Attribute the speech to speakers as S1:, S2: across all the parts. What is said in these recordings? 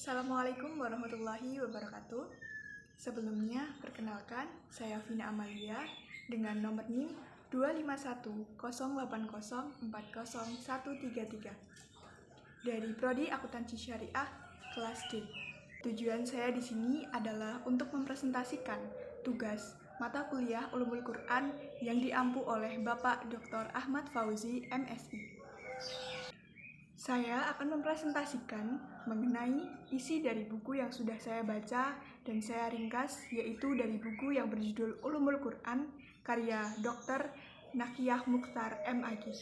S1: Assalamualaikum warahmatullahi wabarakatuh. Sebelumnya, perkenalkan, saya Vina Amalia dengan nomor NIM 25108040133 dari Prodi Akuntansi Syariah kelas D. Tujuan saya di sini adalah untuk mempresentasikan tugas mata kuliah Ulumul Quran yang diampu oleh Bapak Dr. Ahmad Fauzi, MSI. Saya akan mempresentasikan mengenai isi dari buku yang sudah saya baca dan saya ringkas, yaitu dari buku yang berjudul Ulumul Quran karya Dr. Nakiyah Mukhtar MAG.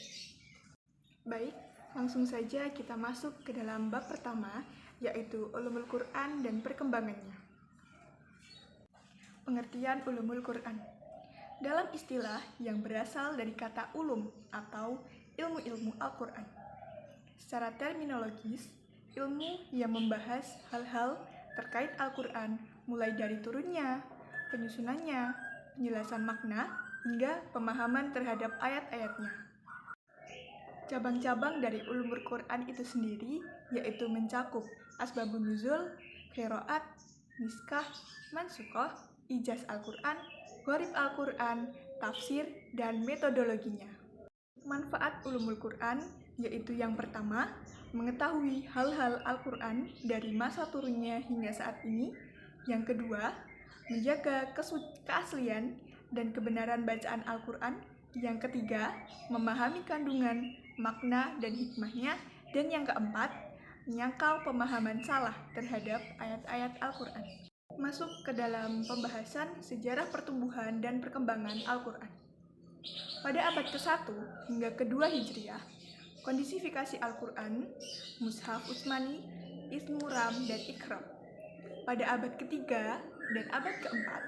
S1: Baik, langsung saja kita masuk ke dalam bab pertama, yaitu Ulumul Quran dan perkembangannya. Pengertian Ulumul Quran. Dalam istilah yang berasal dari kata ulum atau ilmu-ilmu Al-Quran. Secara terminologis, ilmu yang membahas hal-hal terkait Al-Quran mulai dari turunnya, penyusunannya, penjelasan makna, hingga pemahaman terhadap ayat-ayatnya. Cabang-cabang dari Ulumul Quran itu sendiri yaitu mencakup asbabun nuzul, qiraat, miskah, mansukhoh, ijaz Al-Quran, gharib Al-Quran, tafsir, dan metodologinya. Manfaat Ulumul Quran yaitu yang pertama, mengetahui hal-hal Al-Quran dari masa turunnya hingga saat ini. Yang kedua, menjaga keaslian dan kebenaran bacaan Al-Quran. Yang ketiga, memahami kandungan, makna, dan hikmahnya. Dan yang keempat, menyangkal pemahaman salah terhadap ayat-ayat Al-Quran. Masuk ke dalam pembahasan sejarah pertumbuhan dan perkembangan Al-Quran. Pada abad ke-1 hingga ke-2 Hijriah, kondisifikasi Al-Quran, Mushaf Utsmani, Ismu Ram, dan Iqra. Pada abad ke-3 dan abad ke-4,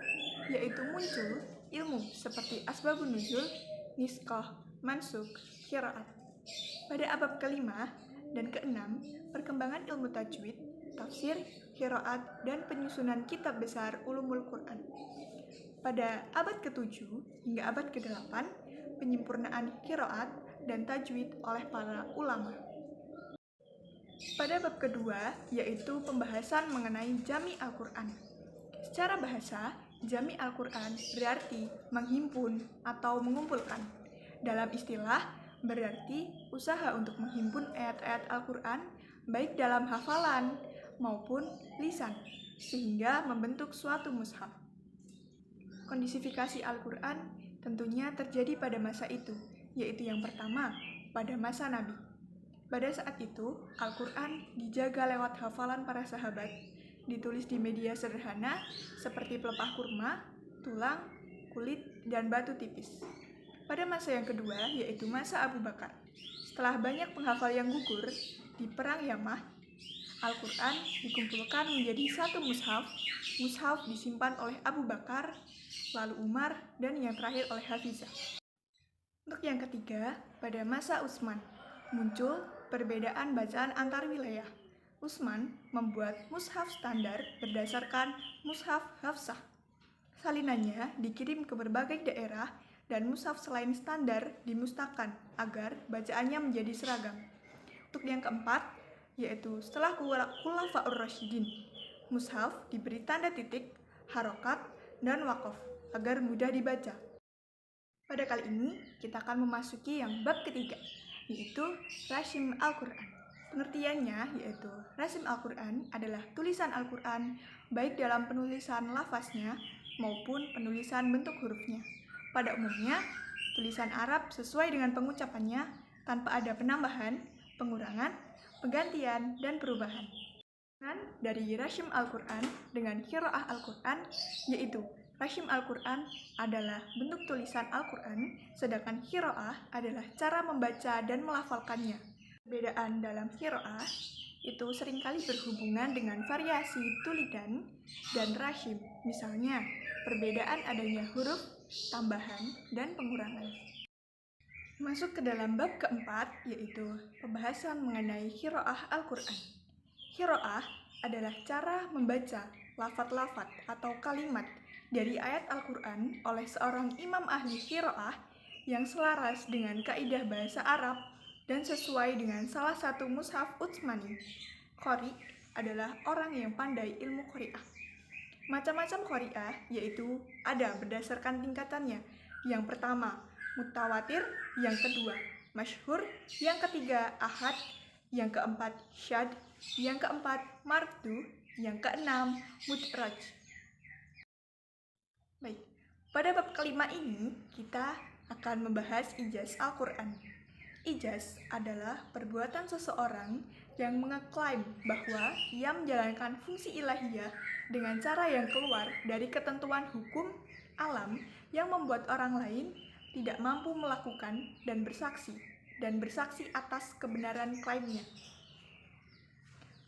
S1: yaitu muncul ilmu seperti asbabun nuzul, miskah, mansukh, qiraat. Pada abad ke-5 dan ke-6, perkembangan ilmu tajwid, tafsir, qiraat, dan penyusunan kitab besar Ulumul Quran. Pada abad ke-7 hingga abad ke-8, penyempurnaan qiraat dan tajwid oleh para ulama. Pada bab kedua, yaitu pembahasan mengenai Jami' Al-Quran. Secara bahasa, Jami' Al-Quran berarti menghimpun atau mengumpulkan. Dalam istilah, berarti usaha untuk menghimpun ayat-ayat Al-Quran baik dalam hafalan maupun lisan, sehingga membentuk suatu mushaf. Kondisifikasi Al-Quran tentunya terjadi pada masa itu, yaitu yang pertama, pada masa Nabi. Pada saat itu, Al-Quran dijaga lewat hafalan para sahabat, ditulis di media sederhana seperti pelepah kurma, tulang, kulit, dan batu tipis. Pada masa yang kedua, yaitu masa Abu Bakar. Setelah banyak penghafal yang gugur di Perang Yamah, Al-Quran dikumpulkan menjadi satu mushaf. Mushaf disimpan oleh Abu Bakar, lalu Umar, dan yang terakhir oleh Hafizah. Untuk yang ketiga, pada masa Utsman, muncul perbedaan bacaan antar wilayah. Utsman membuat mushaf standar berdasarkan mushaf Hafsah. Salinannya dikirim ke berbagai daerah dan mushaf selain standar dimusnahkan agar bacaannya menjadi seragam. Untuk yang keempat, yaitu setelah Khulafaur Rasyidin, mushaf diberi tanda titik, harokat, dan waqaf agar mudah dibaca. Pada kali ini, kita akan memasuki yang bab ketiga, yaitu Rasim Al-Quran. Pengertiannya yaitu Rasim Al-Quran adalah tulisan Al-Quran baik dalam penulisan lafaznya maupun penulisan bentuk hurufnya. Pada umumnya, tulisan Arab sesuai dengan pengucapannya tanpa ada penambahan, pengurangan, penggantian, dan perubahan. Dari Rasim Al-Quran dengan qiraah Al-Quran, yaitu Rasim Al-Quran adalah bentuk tulisan Al-Quran, sedangkan qiraah adalah cara membaca dan melafalkannya. Perbedaan dalam qiraah itu seringkali berhubungan dengan variasi tulisan dan rasim. Misalnya, perbedaan adanya huruf, tambahan, dan pengurangan. Masuk ke dalam bab keempat, yaitu pembahasan mengenai qiraah Al-Quran. Qiraah adalah cara membaca lafaz-lafaz atau kalimat dari ayat Al-Quran oleh seorang imam ahli qiraah yang selaras dengan kaidah bahasa Arab dan sesuai dengan salah satu mushaf Utsmani. Qori adalah orang yang pandai ilmu qari'ah. Macam-macam qari'ah yaitu ada berdasarkan tingkatannya. Yang pertama, mutawatir, yang kedua, masyhur, yang ketiga, ahad, yang keempat, syad, yang keempat, mardu, yang keenam, mudraj. Baik, pada bab kelima ini kita akan membahas ijaz Al-Quran. Ijaz adalah perbuatan seseorang yang mengeklaim bahwa ia menjalankan fungsi ilahiyah dengan cara yang keluar dari ketentuan hukum alam yang membuat orang lain tidak mampu melakukan dan bersaksi atas kebenaran klaimnya.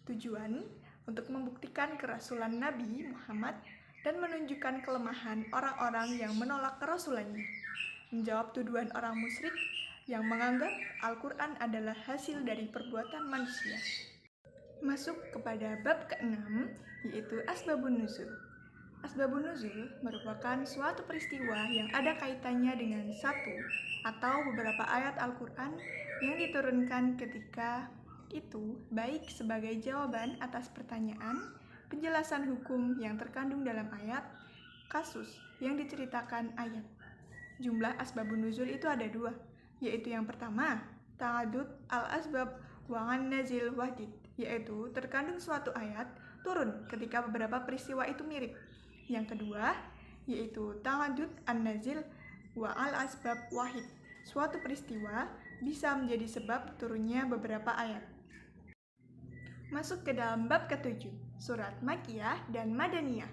S1: Tujuan untuk membuktikan kerasulan Nabi Muhammad dan menunjukkan kelemahan orang-orang yang menolak kerasulannya, menjawab tuduhan orang musyrik yang menganggap Al-Quran adalah hasil dari perbuatan manusia. Masuk kepada bab ke-6, yaitu Asbabun Nuzul. Asbabun Nuzul merupakan suatu peristiwa yang ada kaitannya dengan satu atau beberapa ayat Al-Quran yang diturunkan ketika itu, baik sebagai jawaban atas pertanyaan, penjelasan hukum yang terkandung dalam ayat, kasus yang diceritakan ayat. Jumlah asbabun nuzul itu ada 2, yaitu yang pertama, ta'adud al-asbab wa an-nazil wahdid, yaitu terkandung suatu ayat turun ketika beberapa peristiwa itu mirip. Yang kedua, yaitu ta'adud an-nazil wa al-asbab wahid, suatu peristiwa bisa menjadi sebab turunnya beberapa ayat. Masuk ke dalam bab ke-7, surat Makkiyah dan Madaniyah.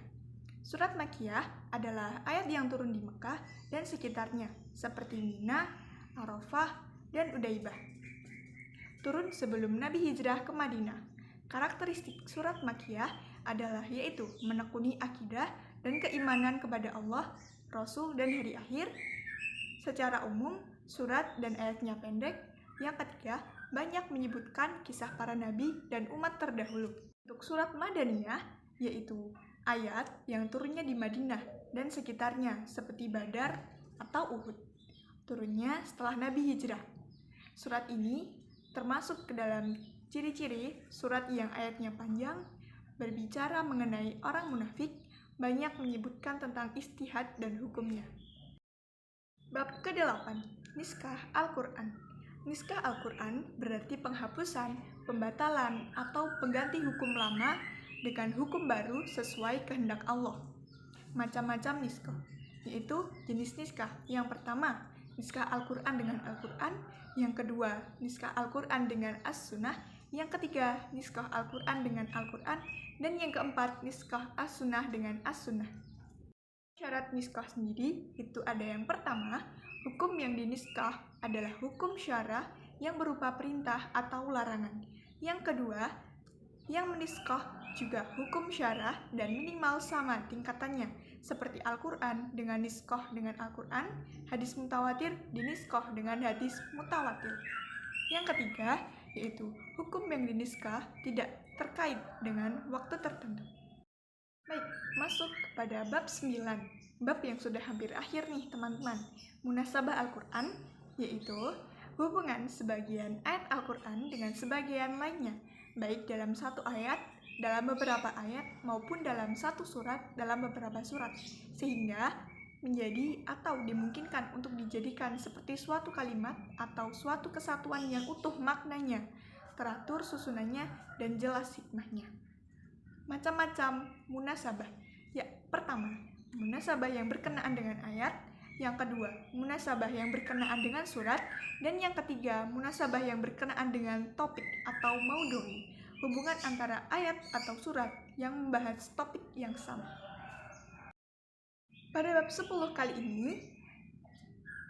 S1: Surat Makkiyah adalah ayat yang turun di Mekah dan sekitarnya, seperti Mina, Arafah, dan Udaibah. Turun sebelum Nabi hijrah ke Madinah. Karakteristik surat Makkiyah adalah yaitu menekuni akidah dan keimanan kepada Allah, Rasul, dan hari akhir. Secara umum, surat dan ayatnya pendek. Yang ketiga, banyak menyebutkan kisah para nabi dan umat terdahulu. Untuk surat Madaniyah, yaitu ayat yang turunnya di Madinah dan sekitarnya seperti Badar atau Uhud. Turunnya setelah Nabi hijrah. Surat ini termasuk ke dalam ciri-ciri surat yang ayatnya panjang, berbicara mengenai orang munafik, banyak menyebutkan tentang istihad dan hukumnya. Bab ke-8, Niskah Al-Quran. Niskah Al-Quran berarti penghapusan, pembatalan, atau pengganti hukum lama dengan hukum baru sesuai kehendak Allah. Macam-macam niskah, yaitu jenis niskah. Yang pertama, niskah Al-Quran dengan Al-Quran. Yang kedua, niskah Al-Quran dengan As-Sunnah. Yang ketiga, niskah Al-Quran dengan Al-Quran. Dan yang keempat, niskah As-Sunnah dengan As-Sunnah. Syarat niskah sendiri itu ada yang pertama, hukum yang diniskah adalah hukum syara yang berupa perintah atau larangan. Yang kedua, yang meniskah juga hukum syara dan minimal sama tingkatannya, seperti Al-Quran dengan niskah dengan Al-Quran, hadis mutawatir diniskah dengan hadis mutawatir. Yang ketiga, yaitu hukum yang diniskah tidak terkait dengan waktu tertentu. Baik, masuk kepada bab 9, bab yang sudah hampir akhir nih teman-teman. Munasabah Al-Quran, yaitu hubungan sebagian ayat Al-Quran dengan sebagian lainnya, baik dalam satu ayat, dalam beberapa ayat, maupun dalam satu surat, dalam beberapa surat, sehingga menjadi atau dimungkinkan untuk dijadikan seperti suatu kalimat atau suatu kesatuan yang utuh maknanya, teratur susunannya, dan jelas hikmahnya. Macam-macam munasabah. Ya, pertama, munasabah yang berkenaan dengan ayat. Yang kedua, munasabah yang berkenaan dengan surat. Dan yang ketiga, munasabah yang berkenaan dengan topik atau maudhu'i, hubungan antara ayat atau surat yang membahas topik yang sama. Pada bab 10 kali ini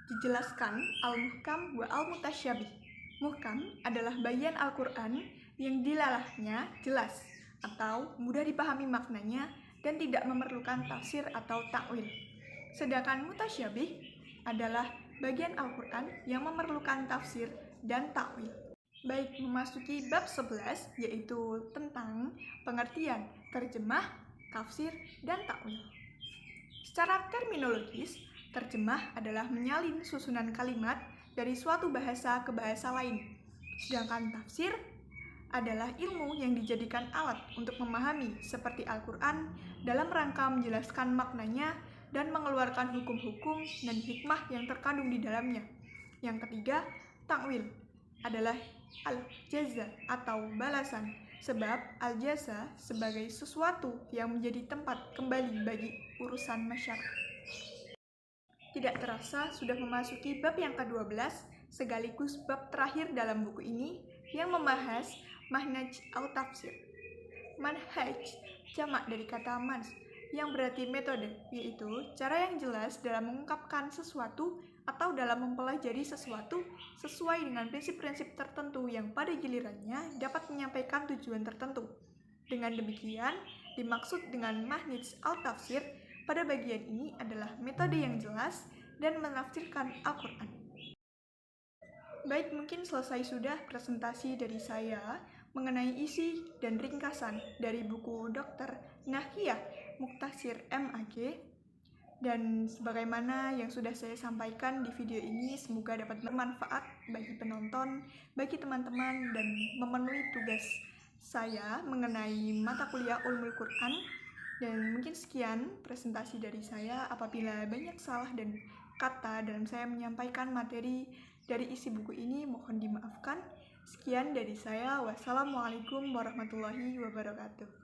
S1: dijelaskan al-muhkam wa al-mutasyabih. Muhkam adalah bagian Al-Quran yang dilalahnya jelas atau mudah dipahami maknanya dan tidak memerlukan tafsir atau takwil. Sedangkan mutasyabih adalah bagian Al-Quran yang memerlukan tafsir dan takwil. Baik, memasuki bab 11 yaitu tentang pengertian, terjemah, tafsir, dan takwil. Secara terminologis, terjemah adalah menyalin susunan kalimat dari suatu bahasa ke bahasa lain. Sedangkan tafsir adalah ilmu yang dijadikan alat untuk memahami seperti Al-Quran dalam rangka menjelaskan maknanya dan mengeluarkan hukum-hukum dan hikmah yang terkandung di dalamnya. Yang ketiga, takwil adalah al-jaza atau balasan, sebab al-jaza sebagai sesuatu yang menjadi tempat kembali bagi urusan masyarakat. Tidak terasa sudah memasuki bab yang ke-12, sekaligus bab terakhir dalam buku ini yang membahas manhaj atau tafsir. Manhaj jamak dari kata mans yang berarti metode, yaitu cara yang jelas dalam mengungkapkan sesuatu atau dalam mempelajari sesuatu sesuai dengan prinsip-prinsip tertentu yang pada gilirannya dapat menyampaikan tujuan tertentu. Dengan demikian, dimaksud dengan manhaj al-tafsir pada bagian ini adalah metode yang jelas dan menafsirkan Al-Quran. Baik, mungkin selesai sudah presentasi dari saya mengenai isi dan ringkasan dari buku Dr. Nahiyah Muktasir MAG. Dan sebagaimana yang sudah saya sampaikan di video ini, semoga dapat bermanfaat bagi penonton, bagi teman-teman, dan memenuhi tugas saya mengenai mata kuliah Ulumul Quran. Dan mungkin sekian presentasi dari saya. Apabila banyak salah dan kata dalam saya menyampaikan materi dari isi buku ini, mohon dimaafkan. Sekian dari saya. Wassalamualaikum warahmatullahi wabarakatuh.